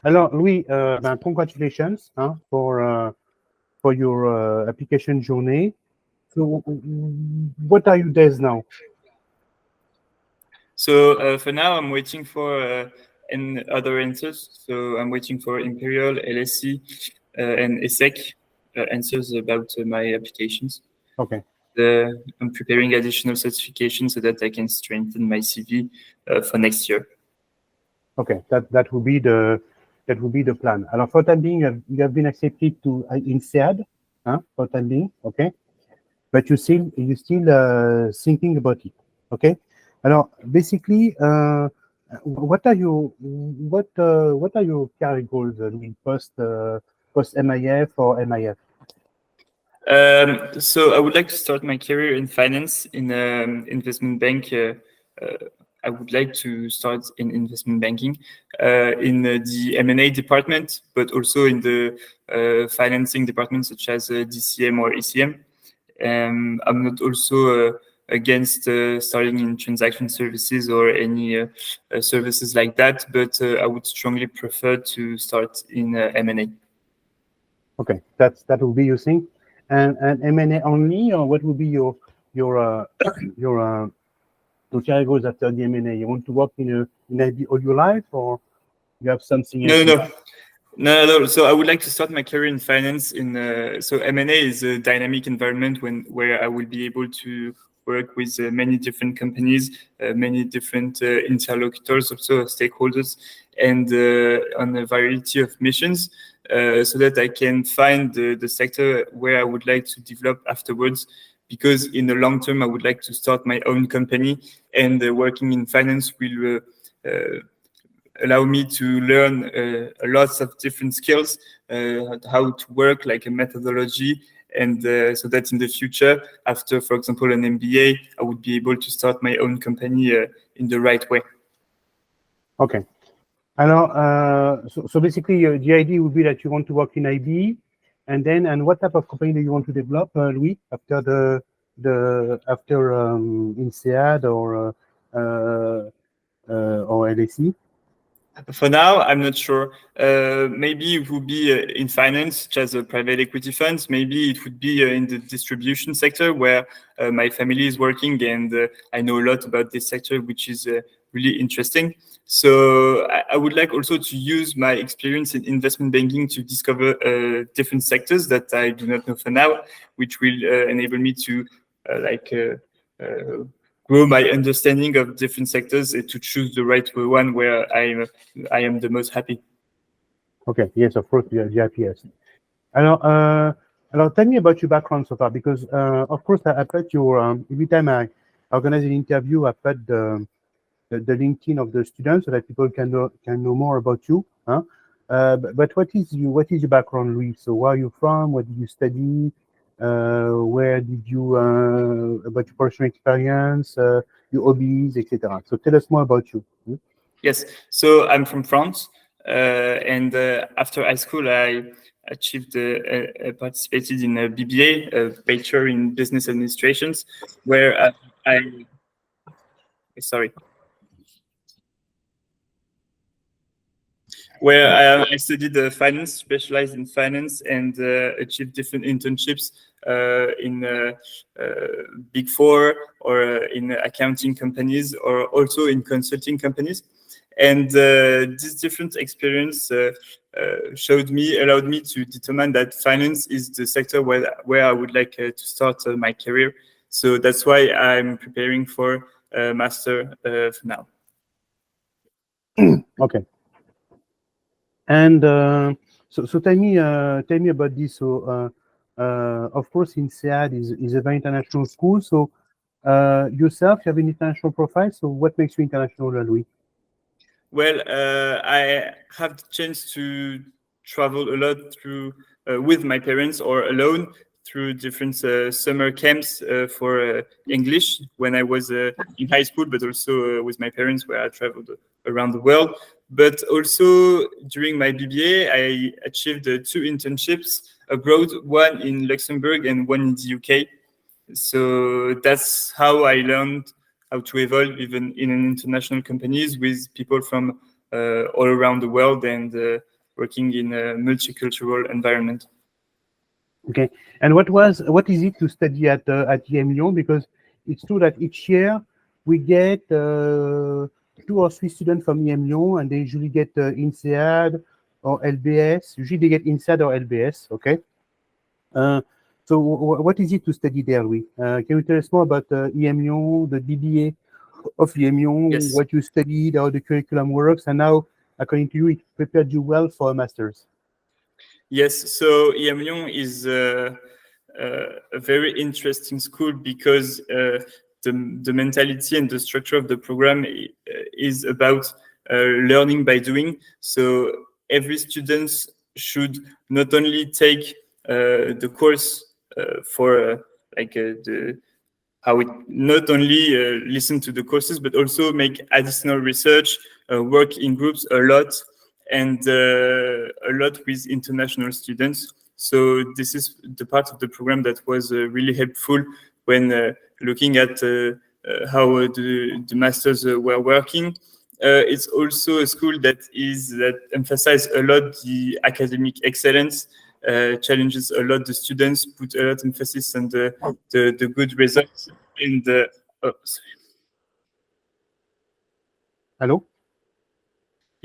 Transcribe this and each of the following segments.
Alors, Louis, congratulations for your application journey. So, what are your days now? So for now, I'm waiting for other answers. So I'm waiting for Imperial, LSE, and ESSEC answers about my applications. Okay. I'm preparing additional certifications so that I can strengthen my CV for next year. Okay, that will be the plan. Alors, for the time being, you have been accepted to INSEAD, for the time being, okay? But you still thinking about it, okay? Alors, basically, what are your career goals in post MIF or MIF? So I would like to start my career in finance in investment bank. I would like to start in investment banking in the M&A department, but also in the financing department, such as DCM or ECM. I'm not also against starting in transaction services or any services like that, but I would strongly prefer to start in M&A. Okay, that will be your thing, and M&A only, or what will be your career goals after the M&A? You want to work in IB all your life, or you have something else? No. So I would like to start my career in finance. So M&A is a dynamic environment where I will be able to work with many different companies, many different interlocutors, also stakeholders, and on a variety of missions, so that I can find the sector where I would like to develop afterwards. Because in the long term, I would like to start my own company, and working in finance will allow me to learn lots of different skills, how to work, like a methodology, and so that in the future, after, for example, an MBA, I would be able to start my own company in the right way. Okay. Alors, so basically, the idea would be that you want to work in IB, and what type of company do you want to develop, Louis, after INSEAD or LSE? For now, I'm not sure. Maybe it would be in finance, such as private equity funds. Maybe it would be in the distribution sector, where my family is working, and I know a lot about this sector, which is really interesting. So I would like also to use my experience in investment banking to discover different sectors that I do not know for now, which will enable me to grow my understanding of different sectors to choose the right one where I am the most happy. Okay, yes, of course, the happiest. Alors, tell me about your background so far, because of course I put your every time I organize an interview, I put the LinkedIn of the students so that people can know more about you. But what is your background, Louis? So where are you from? What did you study? Where did you about your personal experience, your hobbies, etc. So tell us more about you. Yes, so I'm from France, and after high school, I achieved participated in a BBA, a Bachelor in Business Administration, where I studied finance, specialized in finance, and achieved different internships in Big Four or in accounting companies, or also in consulting companies. And this different experience allowed me to determine that finance is the sector where I would like to start my career. So that's why I'm preparing for a master for now. Okay. And so tell me about this. So of course, INSEAD is a very international school. So yourself, you have an international profile. So what makes you international, Louis? Well, I have the chance to travel a lot through with my parents or alone through different summer camps for English when I was in high school, but also with my parents, where I traveled around the world. But also during my BBA, I achieved 2 internships abroad, one in Luxembourg and one in the UK. So that's how I learned how to evolve even in international companies with people from all around the world, and working in a multicultural environment. Okay, and what is it to study at emlyon? Because it's true that each year we get 2 or 3 students from emlyon, and they usually get INSEAD or LBS. Usually they get INSEAD or LBS. Okay. So what is it to study there, Louis? Can you tell us more about emlyon, the BBA of emlyon, Yes. what you studied, how the curriculum works, and now, according to you, it prepared you well for a master's? Yes, so emlyon is a very interesting school because the mentality and the structure of the program is about learning by doing. So every student should not only take the course for how it not only listen to the courses, but also make additional research, work in groups a lot, and a lot with international students. So this is the part of the program that was really helpful when looking at how the masters were working. It's also a school that emphasizes a lot the academic excellence, challenges a lot the students, put a lot of emphasis on the good results. And Hello?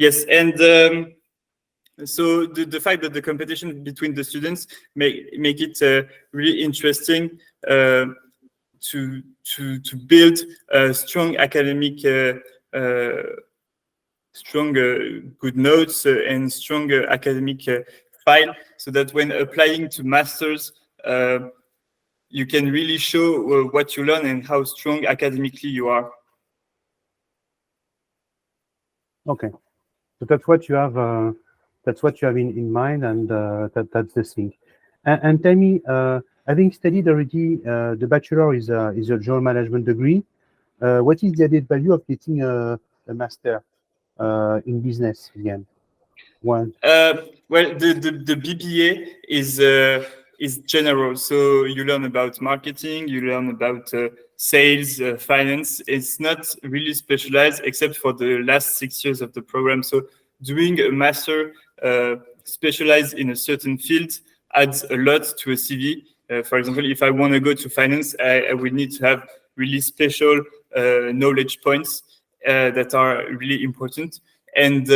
yes, and so the fact that the competition between the students make it really interesting to build a strong academic, strong good notes and strong academic file, so that when applying to masters, you can really show what you learn and how strong academically you are. Okay, so that's what you have. That's what you have in mind, and that's the thing. And tell me, having studied already, the bachelor is a general management degree. What is the added value of getting a master in business again? One. Well, the BBA is general. So you learn about marketing, you learn about sales, finance. It's not really specialized except for the last 6 years of the program. So doing a master specialized in a certain field adds a lot to a CV. For example, if I want to go to finance, I will need to have really special knowledge points that are really important. And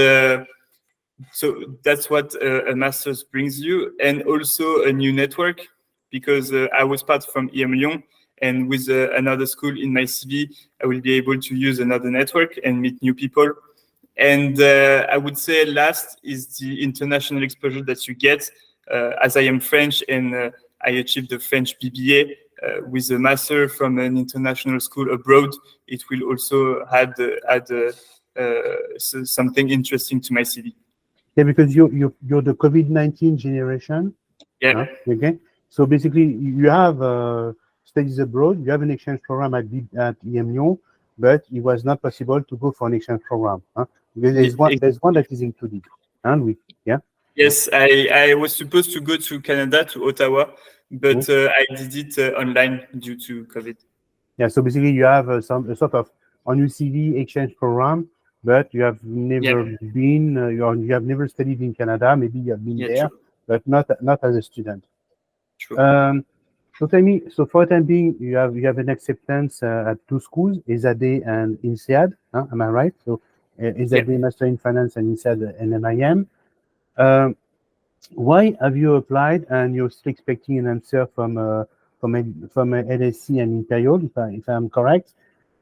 so that's what a master's brings you, and also a new network, because I was part from emlyon, and with another school in my CV, I will be able to use another network and meet new people. And I would say last is the international exposure that you get. As I am French and I achieved the French BBA with a master from an international school abroad, it will also add something interesting to my CV. Yeah, because you're the COVID-19 generation. Yeah. Huh? Okay. So basically, you have studies abroad. You have an exchange program at emlyon, but it was not possible to go for an exchange program. Huh? There's one that is included. And yeah. Yes, I was supposed to go to Canada, to Ottawa, but I did it online due to COVID. Yeah. So basically, you have a sort of on your CV exchange program, but you have never been. You have never studied in Canada. Maybe you have been there, true. but not as a student. True. So tell me, so for the time being, you have an acceptance at 2 schools, ESADE and INSEAD. Am I right? So ESADE Master in Finance and INSEAD and MIM. Why have you applied and you're still expecting an answer from LSE and Imperial, if I'm correct?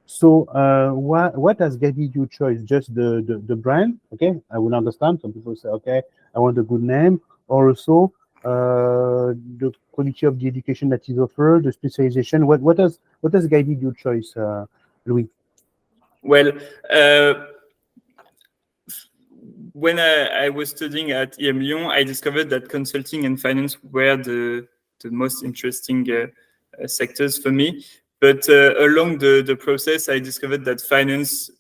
So what has guided your choice? Just the brand? Okay, I will understand. Some people say, okay, I want a good name. Or also the quality of the education that is offered, the specialization. What has guided your choice, Louis? Well, when I was studying at emlyon, I discovered that consulting and finance were the most interesting sectors for me. But along the process, I discovered that finance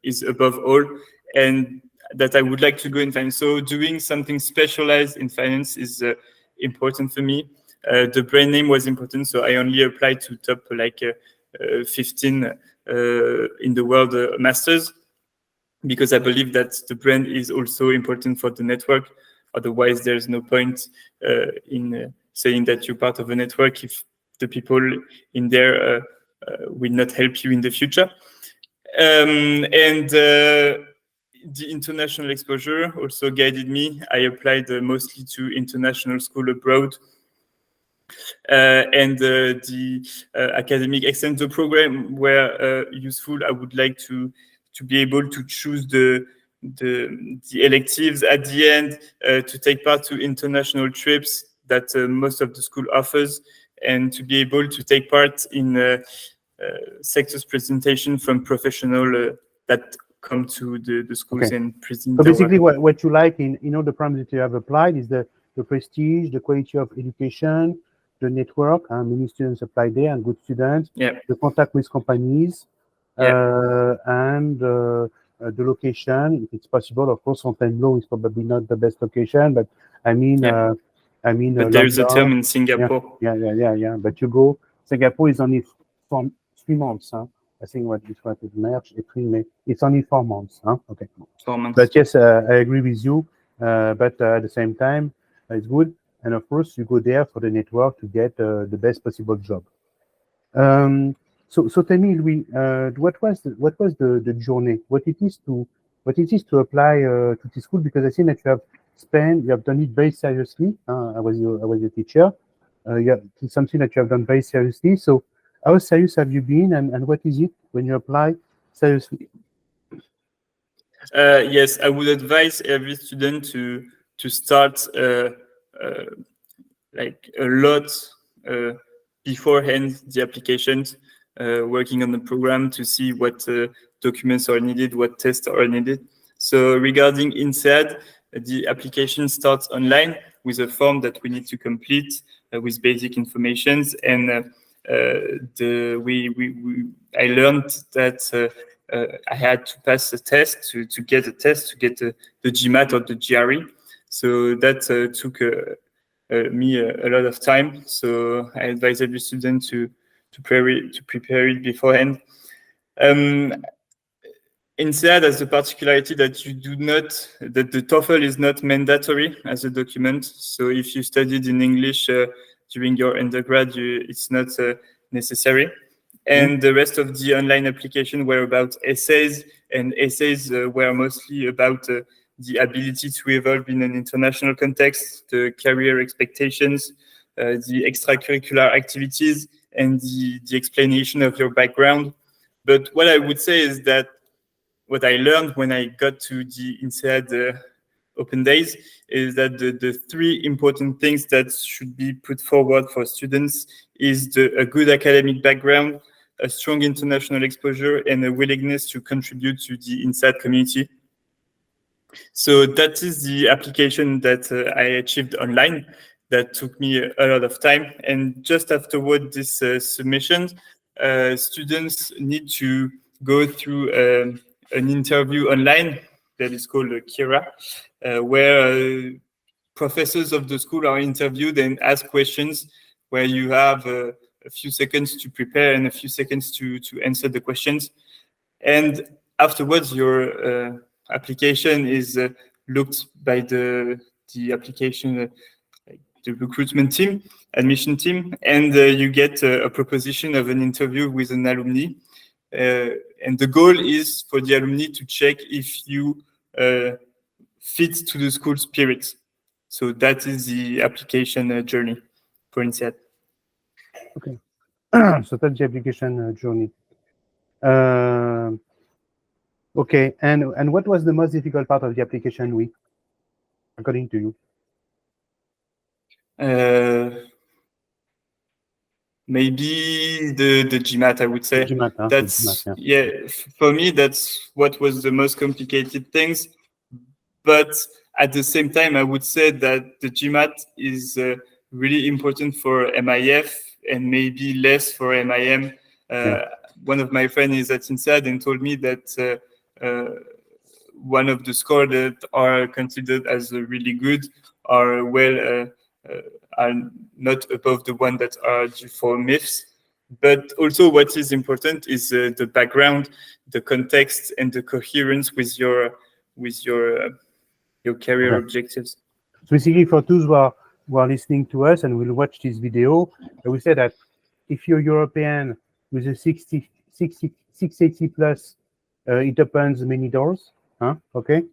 is above all, and that I would like to go in finance. So doing something specialized in finance is important for me. The brand name was important, so I only applied to top 15 in the world masters. because I believe that the brand is also important for the network. Otherwise, there's no point in saying that you're part of a network if the people in there will not help you in the future. And the international exposure also guided me. I applied mostly to international school abroad. And the academic excellence program were useful. I would like to be able to choose the electives at the end, to take part to international trips that most of the school offers, and to be able to take part in sectors presentation from professional that come to the schools and present. So basically, what you like in all the programs that you have applied is the prestige, the quality of education, the network. Many students apply there, and good students. Yeah. The contact with companies, and the location, if it's possible. Of course, Fontainebleau is probably not the best location, but I mean, but there is a term in Singapore. Yeah. But you go. Singapore is only for 3 months. I think what is March, April, May. It's only 4 months. Okay. 4 months. But yes, I agree with you. But at the same time, it's good. And of course, you go there for the network to get the best possible job. So tell me, Louis, what was the journey? What it is to apply to this school? Because I think that you have done it very seriously. I was your teacher. It's something that you have done very seriously. So how serious have you been, and what is it when you apply seriously? Yes, I would advise every student to start like a lot beforehand the applications, working on the program to see what documents are needed, what tests are needed. So regarding INSEAD, the application starts online with a form that we need to complete with basic informations, and I learned that I had to pass a test to get the GMAT or the GRE. So that took me a lot of time. So I advise every student to prepare it beforehand. INSEAD has the particularity that that the TOEFL is not mandatory as a document. So if you studied in English during your undergrad, it's not necessary. And the rest of the online application were about essays, and essays were mostly about the ability to evolve in an international context, the career expectations, the extracurricular activities, and the explanation of your background. But what I would say is that what I learned when I got to the INSEAD open days is that the 3 important things that should be put forward for students is a good academic background, a strong international exposure, and a willingness to contribute to the INSEAD community. So that is the application that I achieved online. That took me a lot of time. And just afterward this submission, students need to go through an interview online that is called Kira, where professors of the school are interviewed and ask questions, where you have a few seconds to prepare and a few seconds to answer the questions. And afterwards, your application is looked by the application, the recruitment team, admission team, and you get a proposition of an interview with an alumni. And the goal is for the alumni to check if you fit to the school spirit. So that is the application journey for INSEAD. Okay. So that's the application journey. Okay, and what was the most difficult part of the application week, according to you? Maybe the GMAT, I would say. GMAT, that's GMAT, yeah. For me, that's what was the most complicated things. But at the same time, I would say that the GMAT is really important for MIF and maybe less for MIM. One of my friends is at INSEAD and told me that one of the scores that are considered as really good are not above the one that are due for MIFs. But also what is important is the background, the context, and the coherence with your career objectives. So basically, for those who are listening to us and will watch this video, I will say that if you're European with a 680 plus, it opens many doors. Okay.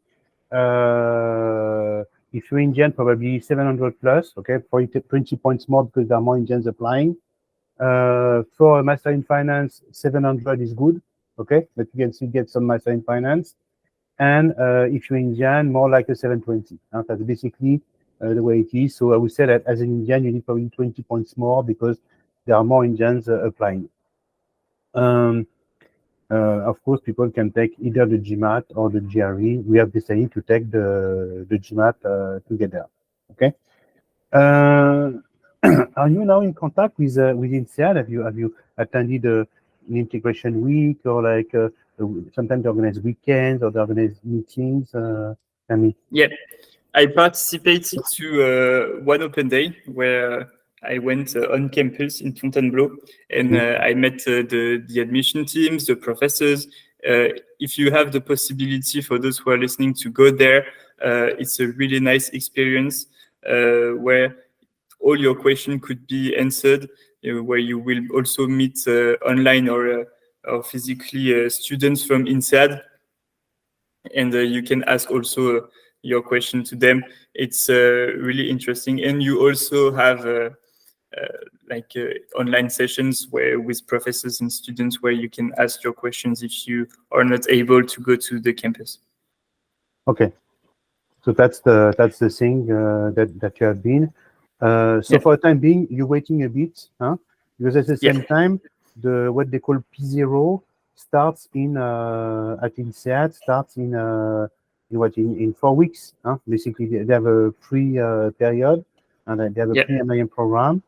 If you're Indian, probably 700 plus. Okay, for 20 points more because there are more Indians applying. For a master in finance, 700 is good. Okay, but you can still get some master in finance. And if you're Indian, more like a 720. That's basically the way it is. So I would say that as an Indian, you need probably 20 points more because there are more Indians applying. Of course, people can take either the GMAT or the GRE. We have decided to take the GMAT together. Okay. Are you now in contact with INSEAD? Have you attended an integration week, or like sometimes they organize weekends or they organize meetings? Yeah, I participated to one open day where I went on campus in Fontainebleau, and I met the admission teams, the professors. If you have the possibility, for those who are listening, to go there, it's a really nice experience where all your questions could be answered, where you will also meet online or physically students from INSEAD, and you can ask also your question to them. It's really interesting, and you also have online sessions with professors and students where you can ask your questions if you are not able to go to the campus. Okay, so that's the thing that you have been. So for the time being, you're waiting a bit, because at the same time, what they call P0 starts at INSEAD, starts in 4 weeks. Basically, they have a free period, and they have a pre-MIM program.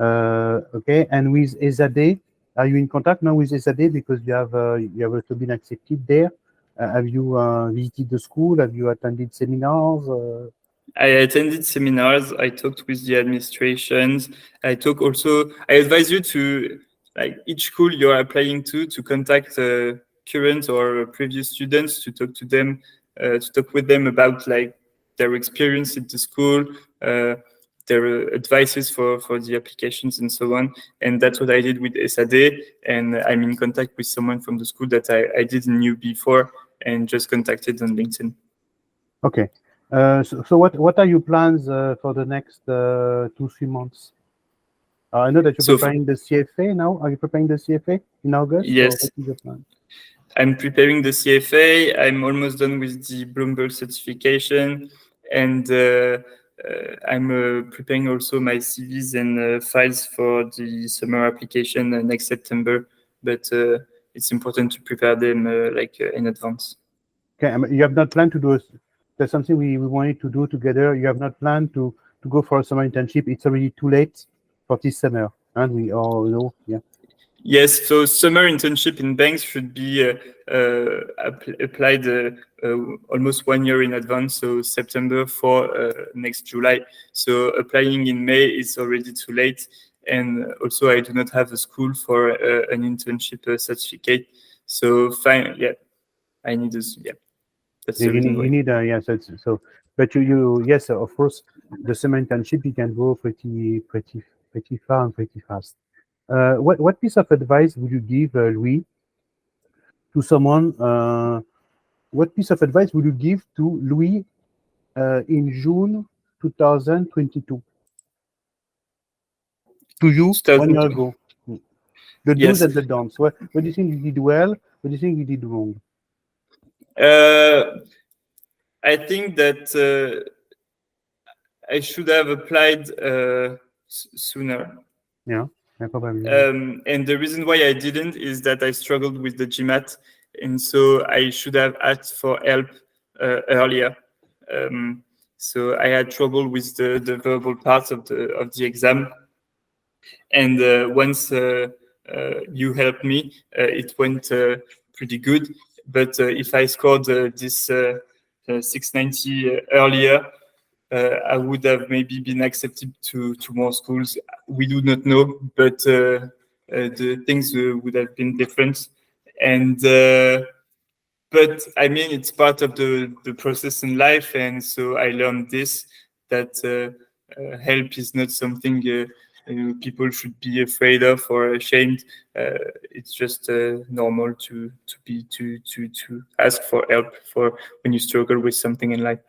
Okay, and with ESADE, are you in contact now with ESADE because you have also been accepted there? Have you visited the school? Have you attended seminars? I attended seminars. I talked with the administrations. I advise you to, like, each school you're applying to contact current or previous students to talk to them, to talk with them about like their experience at the school, their advices for the applications and so on. And that's what I did with ESADE. And I'm in contact with someone from the school that I didn't know before and just contacted on LinkedIn. Okay. So what are your plans for the next 2-3 months? I know that you're preparing the CFA now. Are you preparing the CFA in August? Yes. What is your plan? I'm preparing the CFA. I'm almost done with the Bloomberg certification, and I'm preparing also my CVs and files for the summer application next September. But it's important to prepare them in advance. Okay, you have not planned to do. There's something we wanted to do together. You have not planned to go for a summer internship. It's already too late for this summer, and we all know. Yeah. Yes, so summer internship in banks should be applied almost 1 year in advance, so September for next July. So applying in May is already too late. And also I do not have a school for an internship certificate. So fine, I need this. That's the reason why. You need so but you yes, of course, the summer internship you can go pretty far and pretty fast. What piece of advice would you give, Louis, to someone? What piece of advice would you give to Louis in June 2022? To you 1 year ago. The do's and the don'ts. What do you think you did well? What do you think you did wrong? I think that I should have applied sooner. Yeah, probably. And the reason why I didn't is that I struggled with the GMAT, and so I should have asked for help earlier. So I had trouble with the verbal part of the exam, and once you helped me, it went pretty good. But if I scored this 690 earlier, I would have maybe been accepted to more schools. We do not know, but the things would have been different. And but I mean, it's part of the process in life, and so I learned this, that help is not something people should be afraid of or ashamed. It's just normal to ask for help for when you struggle with something in life.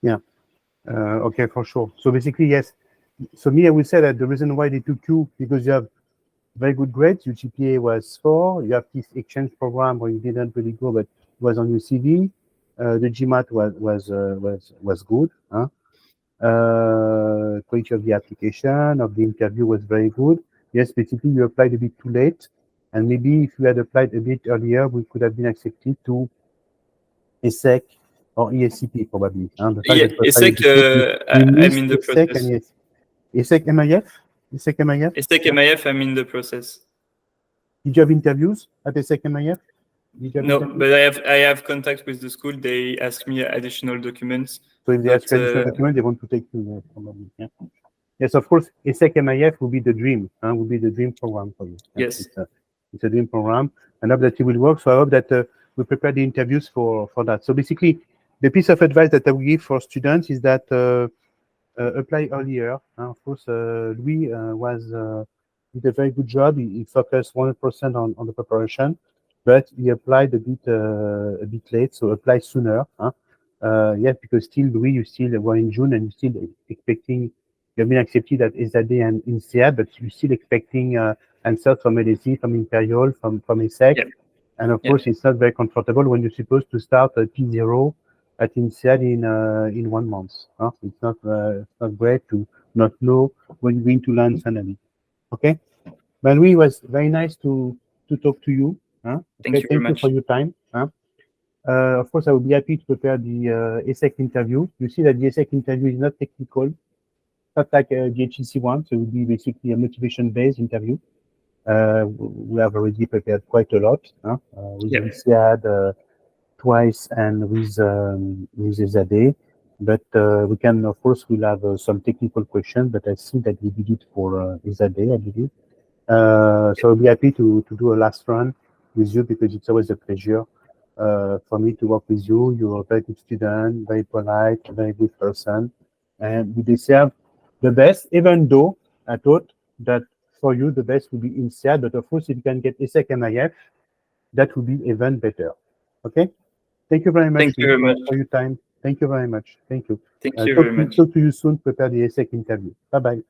Yeah. Okay, for sure. So basically, yes. So me, I would say that the reason why they took you, because you have very good grades. Your GPA was 4. You have this exchange program where you didn't really go, but it was on your CV. The GMAT was good. Huh? Quality of the application, of the interview was very good. Yes, basically you applied a bit too late, and maybe if you had applied a bit earlier, we could have been accepted to ESSEC or ESCP probably. The fact Yeah, that ESSEC, I'm in the ESSEC process. and yes, ESSEC MIF, ESSEC MIF. ESSEC MIF, I'm in the process. Did you have interviews at ESSEC MIF? No, but I have contact with the school. They ask me additional documents. So if they ask additional documents, they want to take you probably. Yeah. Yes, of course, ESSEC MIF will be the dream. Will be the dream program for you. Yeah, yes, it's a dream program. I hope that it will work. So I hope that we prepare the interviews for that. So basically, the piece of advice that I will give for students is that apply earlier. Of course, Louis did a very good job. He focused 100% on the preparation, but he applied a bit late. So apply sooner. Yes, because still, Louis, you still were in June and you're still expecting. You have been accepted at ESAD and INSEAD, but you're still expecting answers from LSE, from Imperial, from ESSEC. Yep. And of course, it's not very comfortable when you're supposed to start at P0 at INSEAD in 1 month. It's not great to not know when you're going to learn finally. Okay, but Louis, it was very nice to talk to you. Thank you for your time. Of course, I will be happy to prepare the ESSEC interview. You see that the ESSEC interview is not technical, not like the HEC one, so it will be basically a motivation-based interview. We have already prepared quite a lot with INSEAD twice and with ESAD. But we can, of course, we'll have some technical questions, but I see that we did it for ESAD, I believe. So I'll be happy to do a last run with you because it's always a pleasure for me to work with you. You're a very good student, very polite, very good person, and you deserve the best, even though I thought that for you the best would be INSEAD, but of course if you can get ESSEC MIF, that would be even better. Okay? Thank you very much, Thank you very much for your time. Thank you very much. Thank you. Thank you very much. Talk to you soon, prepare the ESSEC interview. Bye-bye.